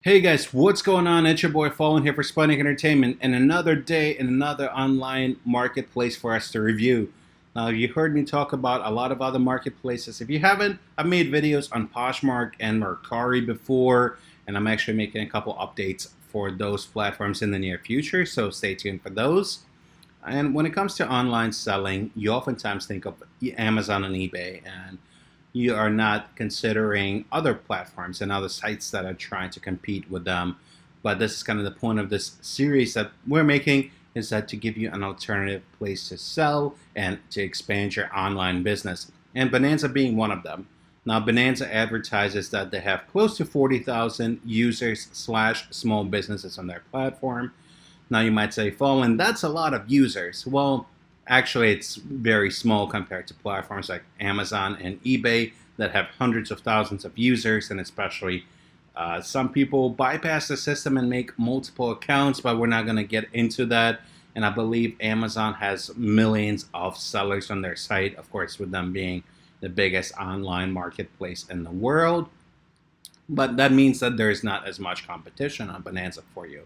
Hey guys, what's going on? It's your boy Fallen here for Sputnik Entertainment, and another day in another online marketplace for us to review. Now, you heard me talk about a lot of other marketplaces. If you haven't, I've made videos on Poshmark and Mercari before, and I'm actually making a couple updates for those platforms in the near future, so stay tuned for those. And when it comes to online selling, you oftentimes think of Amazon and eBay, and you are not considering other platforms and other sites that are trying to compete with them. But this is kind of the point of this series that we're making, is that to give you an alternative place to sell and to expand your online business. And Bonanza being one of them. Now, Bonanza advertises that they have close to 40,000 users slash small businesses on their platform. Now, you might say, Fallen, that's a lot of users. Well, actually, it's very small compared to platforms like Amazon and eBay that have hundreds of thousands of users, and especially some people bypass the system and make multiple accounts, but we're not going to get into that. And I believe Amazon has millions of sellers on their site, of course, with them being the biggest online marketplace in the world. But that means that there's not as much competition on Bonanza for you.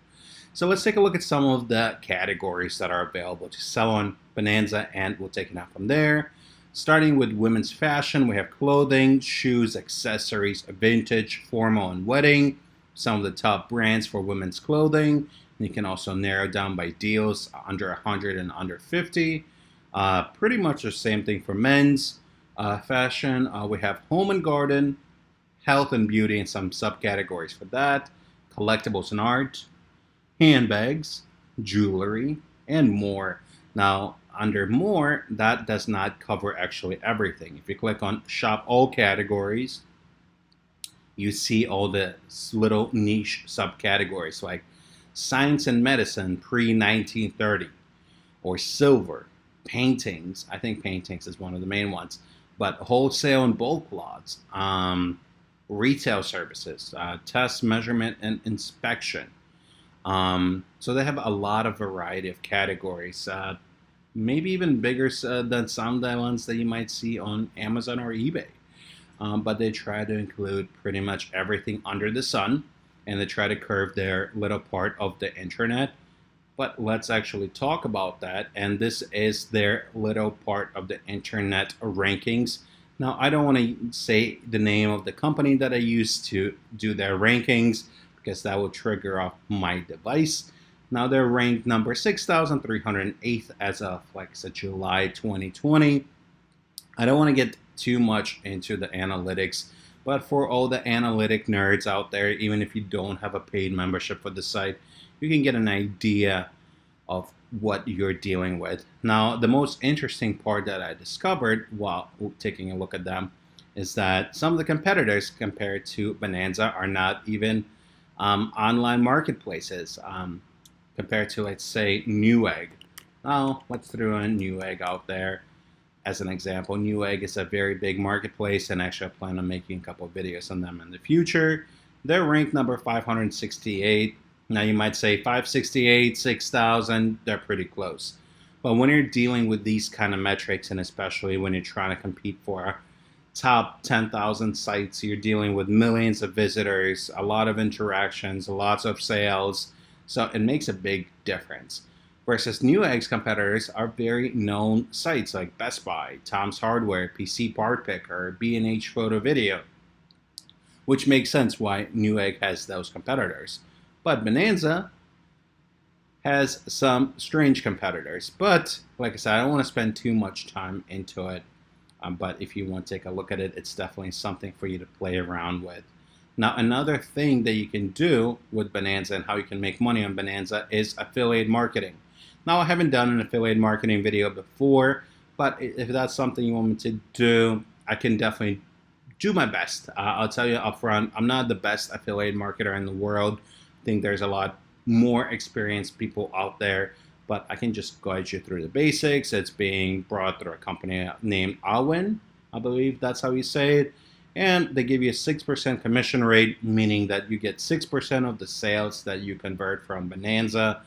So let's take a look at some of the categories that are available to sell on Bonanza, and we'll take it out from there. Starting with women's fashion, we have clothing, shoes, accessories, vintage, formal, and wedding. Some of the top brands for women's clothing. You can also narrow down by deals under 100 and under 50. Pretty much the same thing for men's fashion. We have home and garden, health and beauty, and some subcategories for that. Collectibles and art, handbags, jewelry, and more. Now, under more, that does not cover actually everything. If you click on shop all categories, you see all the little niche subcategories like science and medicine pre-1930, or silver, paintings. I think paintings is one of the main ones, but wholesale and bulk lots, retail services, test, measurement, and inspection. So they have a lot of variety of categories, maybe even bigger than some of the ones that you might see on Amazon or eBay. But they try to include pretty much everything under the sun, and they try to curve their little part of the internet. But let's actually talk about that. And this is their little part of the internet rankings. Now, I don't want to say the name of the company that I use to do their rankings, because that will trigger off my device. Now they're ranked number 6,308 as of, like I said, July 2020. I don't want to get too much into the analytics, but for all the analytic nerds out there, even if you don't have a paid membership for the site, you can get an idea of what you're dealing with. Now, the most interesting part that I discovered while taking a look at them is that some of the competitors compared to Bonanza are not even online marketplaces, compared to, let's say, Newegg. Now, let's throw in Newegg out there as an example. Newegg is a very big marketplace, and actually I plan on making a couple of videos on them in the future. They're ranked number 568. Now, you might say 568, 6,000, they're pretty close. But when you're dealing with these kind of metrics, and especially when you're trying to compete for top 10,000 sites, you're dealing with millions of visitors, a lot of interactions, lots of sales. So it makes a big difference. Versus Newegg's competitors are very known sites like Best Buy, Tom's Hardware, PC Part Picker, B&H Photo Video, which makes sense why Newegg has those competitors. But Bonanza has some strange competitors. But like I said, I don't want to spend too much time into it. But if you want to take a look at it, it's definitely something for you to play around with. Now, another thing that you can do with Bonanza and how you can make money on Bonanza is affiliate marketing. Now, I haven't done an affiliate marketing video before, but if that's something you want me to do, I can definitely do my best. I'll tell you up front, I'm not the best affiliate marketer in the world. I think there's a lot more experienced people out there, but I can just guide you through the basics. It's being brought through a company named Awin, I believe that's how you say it. And they give you a 6% commission rate, meaning that you get 6% of the sales that you convert from Bonanza.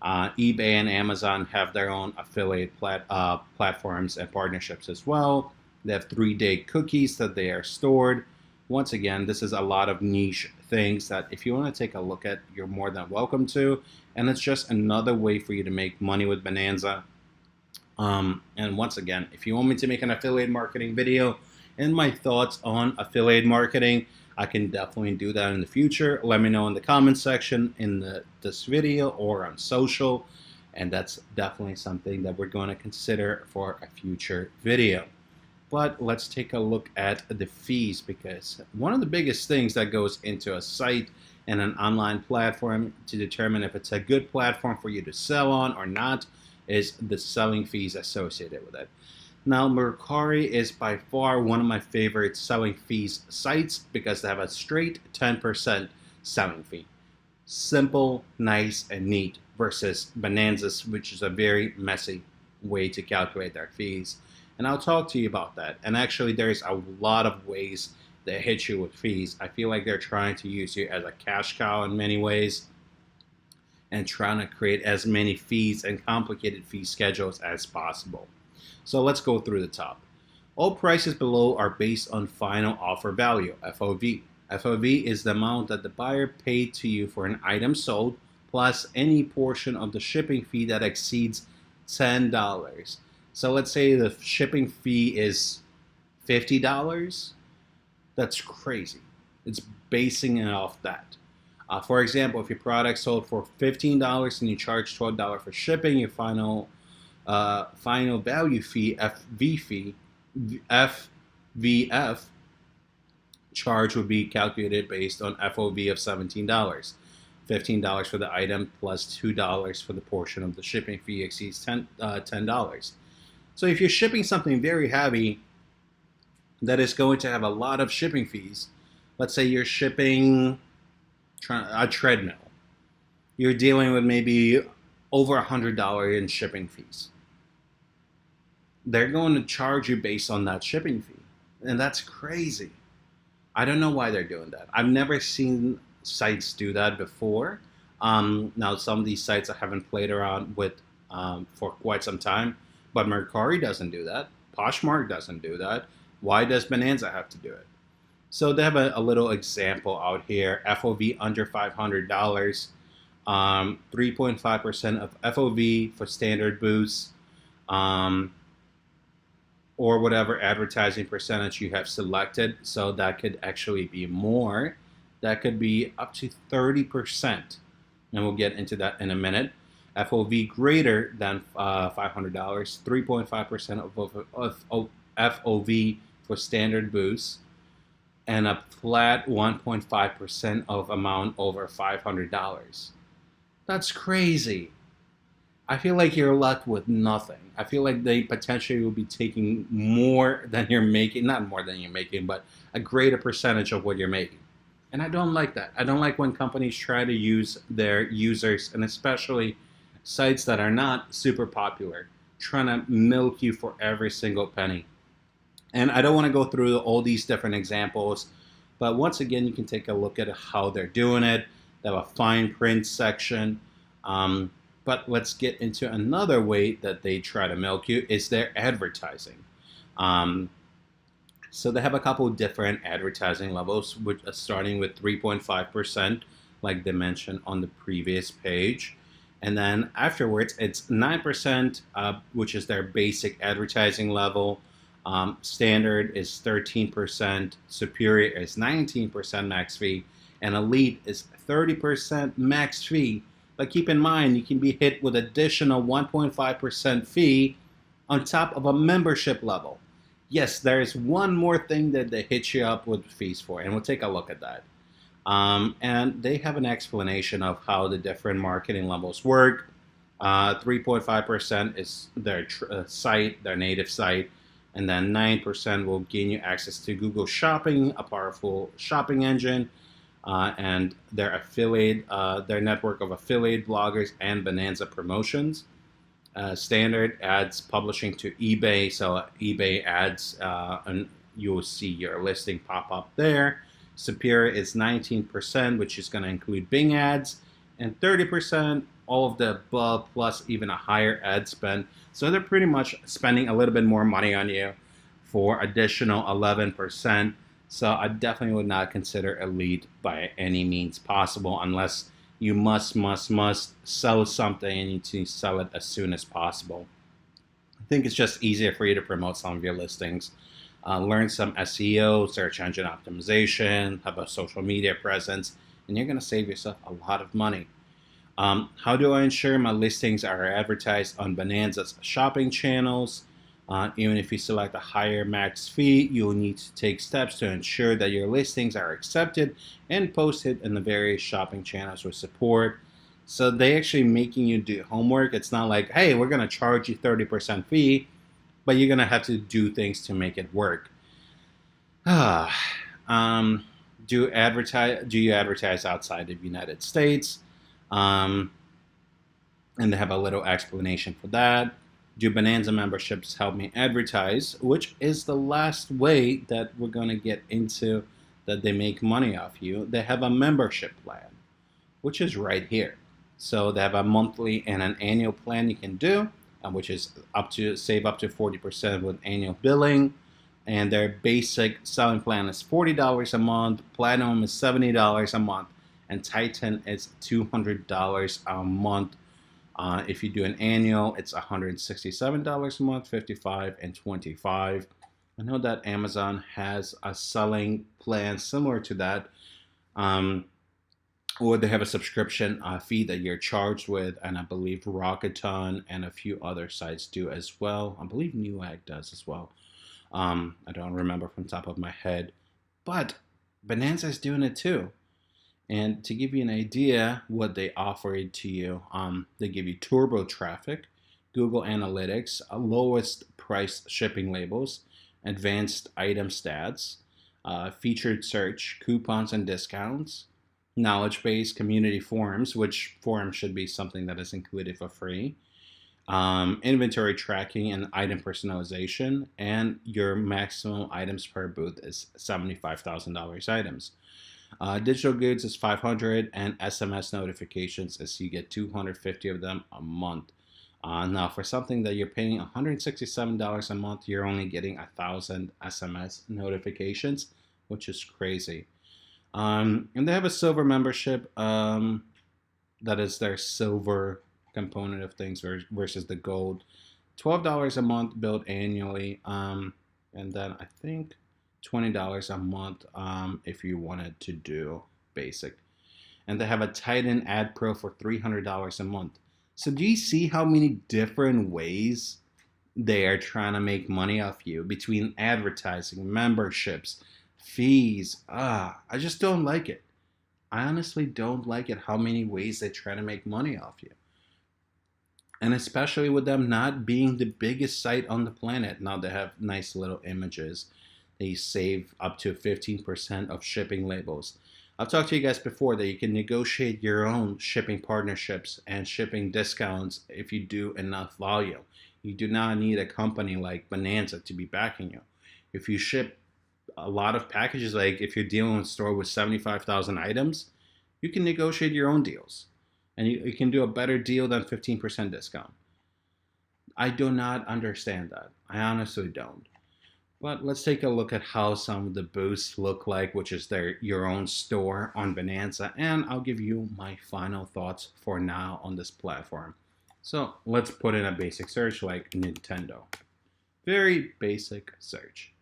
eBay and Amazon have their own affiliate platforms and partnerships as well. They have 3-day cookies that they are stored. Once again, this is a lot of niche things that if you want to take a look at, you're more than welcome to. And it's just another way for you to make money with Bonanza. And once again, if you want me to make an affiliate marketing video and my thoughts on affiliate marketing, I can definitely do that in the future. Let me know in the comments section in this video or on social. And that's definitely something that we're going to consider for a future video. But let's take a look at the fees, because one of the biggest things that goes into a site and an online platform to determine if it's a good platform for you to sell on or not is the selling fees associated with it. Now, Mercari is by far one of my favorite selling fees sites because they have a straight 10% selling fee. Simple, nice, and neat, versus Bonanza's, which is a very messy way to calculate their fees. And I'll talk to you about that. And actually, there's a lot of ways they hit you with fees. I feel like they're trying to use you as a cash cow in many ways and trying to create as many fees and complicated fee schedules as possible. So let's go through the top. All prices below are based on final offer value, FOV. FOV is the amount that the buyer paid to you for an item sold, plus any portion of the shipping fee that exceeds $10. So let's say the shipping fee is $50. That's crazy. It's basing it off that. For example, if your product sold for $15 and you charge $12 for shipping, your final value fee, FVF charge would be calculated based on FOV of $17. $15 for the item plus $2 for the portion of the shipping fee exceeds $10. So if you're shipping something very heavy that is going to have a lot of shipping fees, let's say you're shipping a treadmill, you're dealing with maybe over $100 in shipping fees. They're going to charge you based on that shipping fee. And that's crazy. I don't know why they're doing that. I've never seen sites do that before. Now, some of these sites I haven't played around with for quite some time, but Mercari doesn't do that. Poshmark doesn't do that. Why does Bonanza have to do it? So they have a little example out here. FOV under $500, 3.5% of FOV for standard boosts, or whatever advertising percentage you have selected. So that could actually be more. That could be up to 30%. And we'll get into that in a minute. FOV greater than $500, 3.5% of FOV for standard boosts, and a flat 1.5% of amount over $500. That's crazy. I feel like you're left with nothing. I feel like they potentially will be taking more than you're making, not more than you're making, but a greater percentage of what you're making. And I don't like that. I don't like when companies try to use their users, and especially sites that are not super popular, trying to milk you for every single penny. And I don't want to go through all these different examples, but once again, you can take a look at how they're doing it. They have a fine print section. But let's get into another way that they try to milk you is their advertising. So they have a couple different advertising levels, which are starting with 3.5%, like they mentioned on the previous page. And then afterwards, it's 9%, which is their basic advertising level. Standard is 13%, superior is 19% max fee, and elite is 30% max fee. But keep in mind, you can be hit with additional 1.5% fee on top of a membership level. Yes, there is one more thing that they hit you up with fees for, and we'll take a look at that. And they have an explanation of how the different marketing levels work. 3.5% is their site, their native site, and then 9% will gain you access to Google Shopping, a powerful shopping engine, and their affiliate, their network of affiliate bloggers and Bonanza promotions. Standard adds publishing to eBay, so eBay ads, and you will see your listing pop up there. Superior is 19%, which is going to include Bing ads, and 30% all of the above plus even a higher ad spend. So they're pretty much spending a little bit more money on you for additional 11% So I definitely would not consider elite by any means possible unless you must sell something and you need to sell it as soon as possible. I think it's just easier for you to promote some of your listings. Learn some SEO, search engine optimization, have a social media presence, and you're going to save yourself a lot of money. How do I ensure my listings are advertised on Bonanza's shopping channels? Even if you select a higher max fee, you'll need to take steps to ensure that your listings are accepted and posted in the various shopping channels with support. So they actually making you do homework. It's not like, hey, we're gonna charge you 30% fee, but you're gonna have to do things to make it work. um, do you advertise outside of the United States? Um, and they have a little explanation for that. Do Bonanza memberships help me advertise? Which is the last way that we're going to get into that they make money off you. They have a membership plan, which is right here. So they have a monthly and an annual plan you can do, which is up to save up to 40% with annual billing. And their basic selling plan is $40 a month, Platinum is $70 a month, and Titan is $200 a month. If you do an annual, it's $167 a month, 55 and 25. I know that Amazon has a selling plan similar to that, or they have a subscription fee that you're charged with, and I believe Rocketon and a few other sites do as well. I believe Newegg does as well. I don't remember from the top of my head, but Bonanza is doing it too. And to give you an idea what they offer to you, they give you turbo traffic, Google Analytics, lowest price shipping labels, advanced item stats, featured search, coupons and discounts, knowledge base community forums, which forums should be something that is included for free, inventory tracking and item personalization, and your maximum items per booth is $75,000 items. Digital goods is 500, and SMS notifications is you get 250 of them a month. Now, for something that you're paying $167 a month, you're only getting 1,000 SMS notifications, which is crazy. And they have a silver membership. That is their silver component of things versus the gold. $12 a month billed annually, and then I think $20 a month if you wanted to do basic. And they have a Titan Ad Pro for $300 a month. So do you see how many different ways they are trying to make money off you between advertising, memberships, fees? I just don't like it. I honestly don't like it how many ways they try to make money off you. And especially with them not being the biggest site on the planet. Now they have nice little images. They save up to 15% of shipping labels. I've talked to you guys before that you can negotiate your own shipping partnerships and shipping discounts if you do enough volume. You do not need a company like Bonanza to be backing you. If you ship a lot of packages, like if you're dealing with a store with 75,000 items, you can negotiate your own deals. And you can do a better deal than 15% discount. I do not understand that. I honestly don't. But let's take a look at how some of the booths look like, which is your own store on Bonanza, and I'll give you my final thoughts for now on this platform. So let's put in a basic search like Nintendo. Very basic search.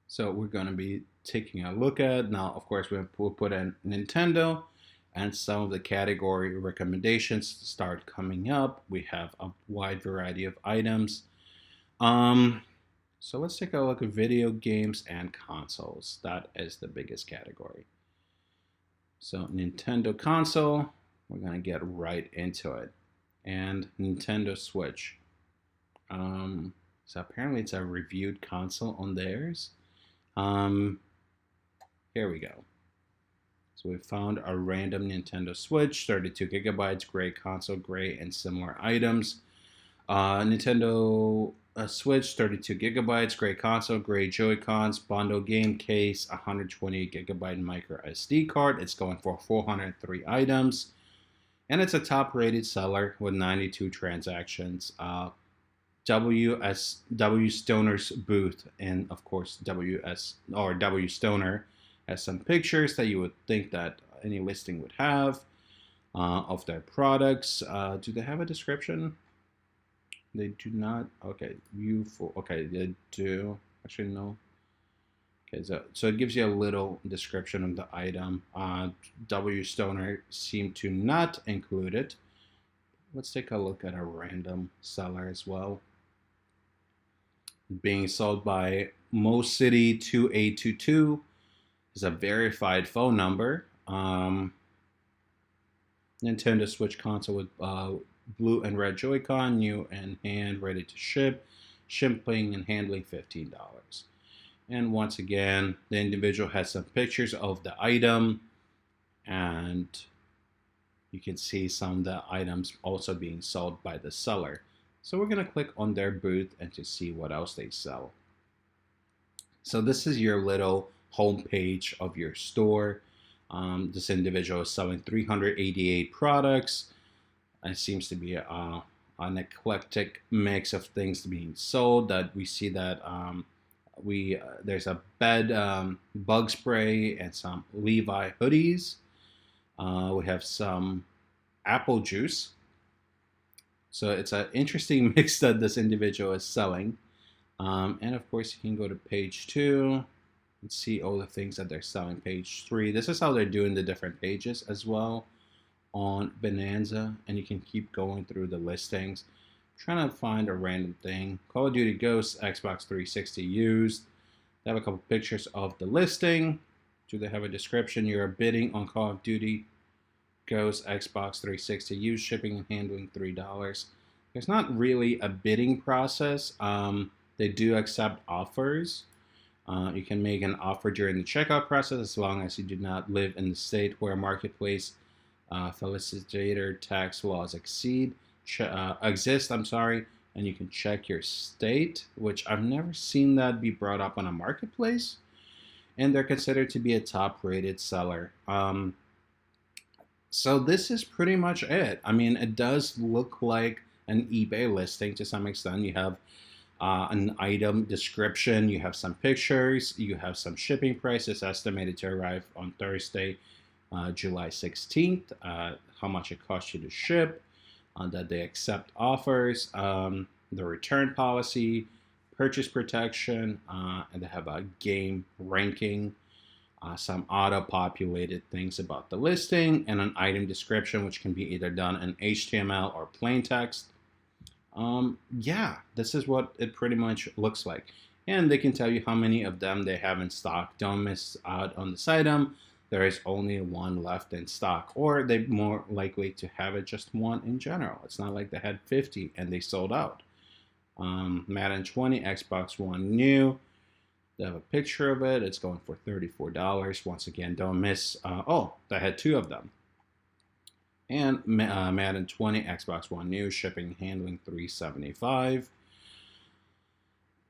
So we're going to be taking a look at, now of course we'll put in Nintendo, and some of the category recommendations start coming up. We have a wide variety of items. So let's take a look at video games and consoles. That is the biggest category. So Nintendo console, we're gonna get right into it. And Nintendo Switch. So apparently it's a reviewed console on theirs. Here we go. So we found a random Nintendo Switch, 32 gigabytes, gray console, gray, and similar items. Nintendo Switch, 32 gigabytes, gray console, gray Joy-Cons, bundle game case, 128 gigabyte micro SD card. It's going for 403 items. And it's a top rated seller with 92 transactions. W Stoner's booth, and of course W Stoner has some pictures that you would think that any listing would have of their products. Do they have a description? They do not. Okay, okay, they do. Actually, no. Okay, so it gives you a little description of the item. W Stoner seemed to not include it. Let's take a look at a random seller as well. Being sold by Mo City 2822 is a verified phone number. Nintendo Switch console with blue and red Joy-Con, new and hand, ready to ship. Shipping and handling $15. And once again, the individual has some pictures of the item, and you can see some of the items also being sold by the seller. So we're going to click on their booth and to see what else they sell. So this is your little home page of your store. This individual is selling 388 products. It seems to be an eclectic mix of things being sold. That we see that there's a bed bug spray and some Levi hoodies. We have some apple juice. So it's an interesting mix that this individual is selling. And of course, you can go to page 2 and see all the things that they're selling. Page 3. This is how they're doing the different pages as well on Bonanza. And you can keep going through the listings. Trying to find a random thing. Call of Duty Ghosts, Xbox 360 used. They have a couple pictures of the listing. Do they have a description? You're bidding on Call of Duty Ghosts, Xbox 360 used, shipping and handling $3. There's not really a bidding process. They do accept offers. You can make an offer during the checkout process as long as you do not live in the state where marketplace felicitator tax laws exist, and you can check your state, which I've never seen that be brought up on a marketplace, and they're considered to be a top-rated seller. So this is pretty much it. I mean, it does look like an eBay listing to some extent. You have an item description, you have some pictures, you have some shipping prices estimated to arrive on Thursday, July 16th, how much it costs you to ship, that they accept offers, the return policy, purchase protection, and they have a game ranking, some auto-populated things about the listing, and an item description, which can be either done in HTML or plain text. Yeah, this is what it pretty much looks like. And they can tell you how many of them they have in stock. Don't miss out on this item. There is only one left in stock, or they're more likely to have it just one in general. It's not like they had 50 and they sold out. Madden 20, Xbox One new. They have a picture of it. It's going for $34. Once again, don't miss. They had 2 of them. And Madden 20, Xbox One new, shipping and handling $375.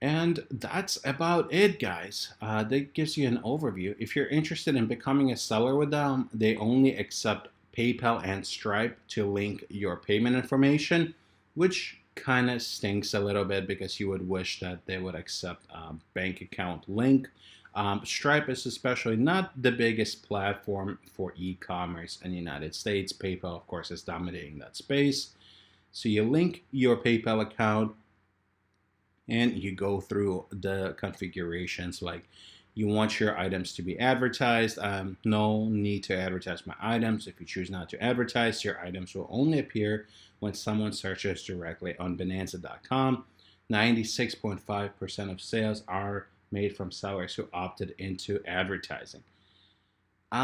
And that's about it, guys. That gives you an overview. If you're interested in becoming a seller with them, they only accept PayPal and Stripe to link your payment information, which kind of stinks a little bit because you would wish that they would accept a bank account link. Stripe is especially not the biggest platform for e-commerce in the United States. PayPal, of course, is dominating that space. So you link your PayPal account and you go through the configurations, like you want your items to be advertised. No need to advertise my items. If you choose not to advertise, your items will only appear when someone searches directly on Bonanza.com. 96.5% of sales are made from sellers who opted into advertising. So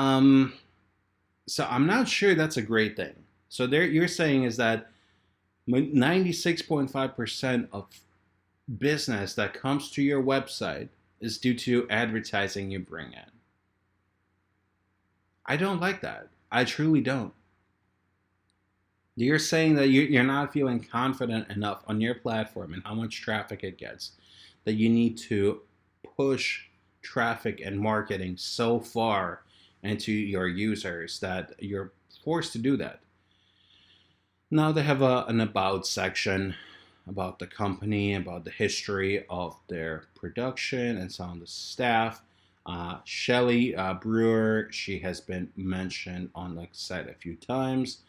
I'm not sure that's a great thing. So you're saying is that 96.5% of business that comes to your website is due to advertising you bring in. I don't like that. I truly don't. You're saying that you're not feeling confident enough on your platform and how much traffic it gets, that you need to push traffic and marketing so far into your users that you're forced to do that. Now they have an about section. about the company, about the history of their production and some of the staff. Shelly Brewer, she has been mentioned on the site a few times.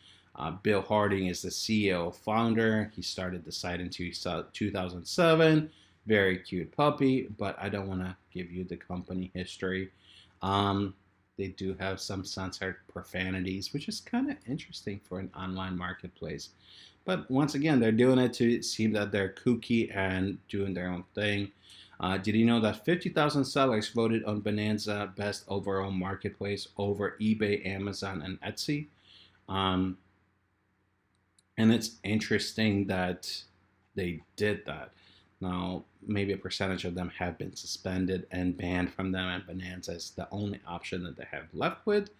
Bill Harding is the CEO founder. He started the site in 2007. Very cute puppy, but I don't want to give you the company history. They do have some censored profanities, which is kind of interesting for an online marketplace. But once again, they're doing it to seem that they're kooky and doing their own thing. Did you know that 50,000 sellers voted on Bonanza best overall marketplace over eBay, Amazon, and Etsy? Um, and it's interesting that they did that. Now, maybe a percentage of them have been suspended and banned from them, and Bonanza is the only option that they have left with.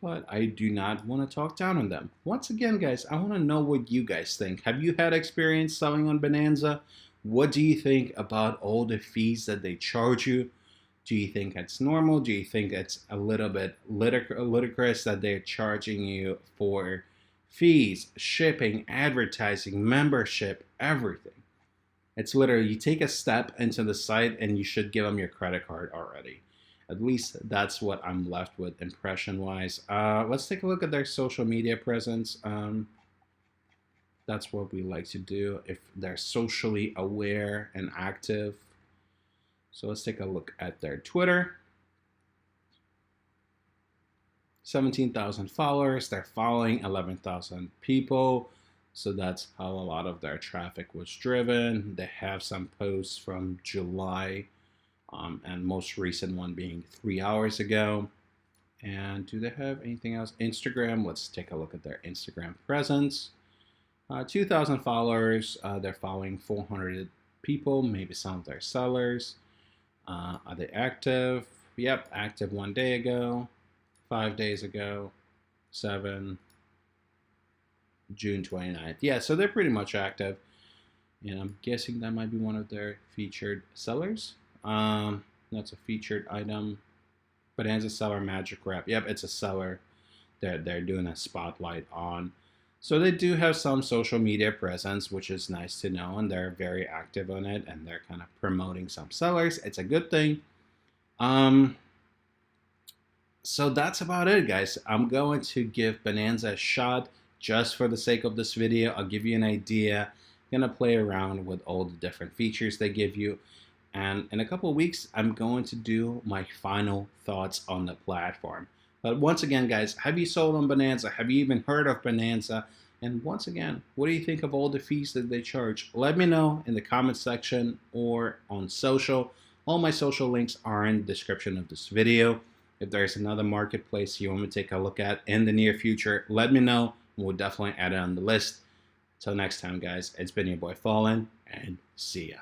But I do not want to talk down on them. Once again, guys, I want to know what you guys think. Have you had experience selling on Bonanza? What do you think about all the fees that they charge you? Do you think it's normal? Do you think it's a little bit ludicrous that they're charging you for fees, shipping, advertising, membership, everything? It's literally, you take a step into the site and you should give them your credit card already. At least that's what I'm left with impression-wise. Let's take a look at their social media presence. That's what we like to do if they're socially aware and active. So let's take a look at their Twitter. 17,000 followers. They're following 11,000 people. So that's how a lot of their traffic was driven. They have some posts from July, and most recent one being 3 hours ago. And do they have anything else? Instagram. Let's take a look at their Instagram presence. 2,000 followers. They're following 400 people, maybe some of their sellers. Are they active? Yep, active 1 day ago, 5 days ago, 7, June 29th. Yeah, so they're pretty much active. And I'm guessing that might be one of their featured sellers. That's a featured item. Bonanza seller magic wrap. Yep, it's a seller that they're doing a spotlight on. So they do have some social media presence, which is nice to know, and they're very active on it, and they're kind of promoting some sellers. It's a good thing. So that's about it, guys. I'm going to give Bonanza a shot just for the sake of this video. I'll give you an idea. I'm going to play around with all the different features they give you. And in a couple of weeks, I'm going to do my final thoughts on the platform. But once again, guys, have you sold on Bonanza? Have you even heard of Bonanza? And once again, what do you think of all the fees that they charge? Let me know in the comment section or on social. All my social links are in the description of this video. If there's another marketplace you want me to take a look at in the near future, let me know. We'll definitely add it on the list. Till next time, guys, it's been your boy Fallen, and see ya.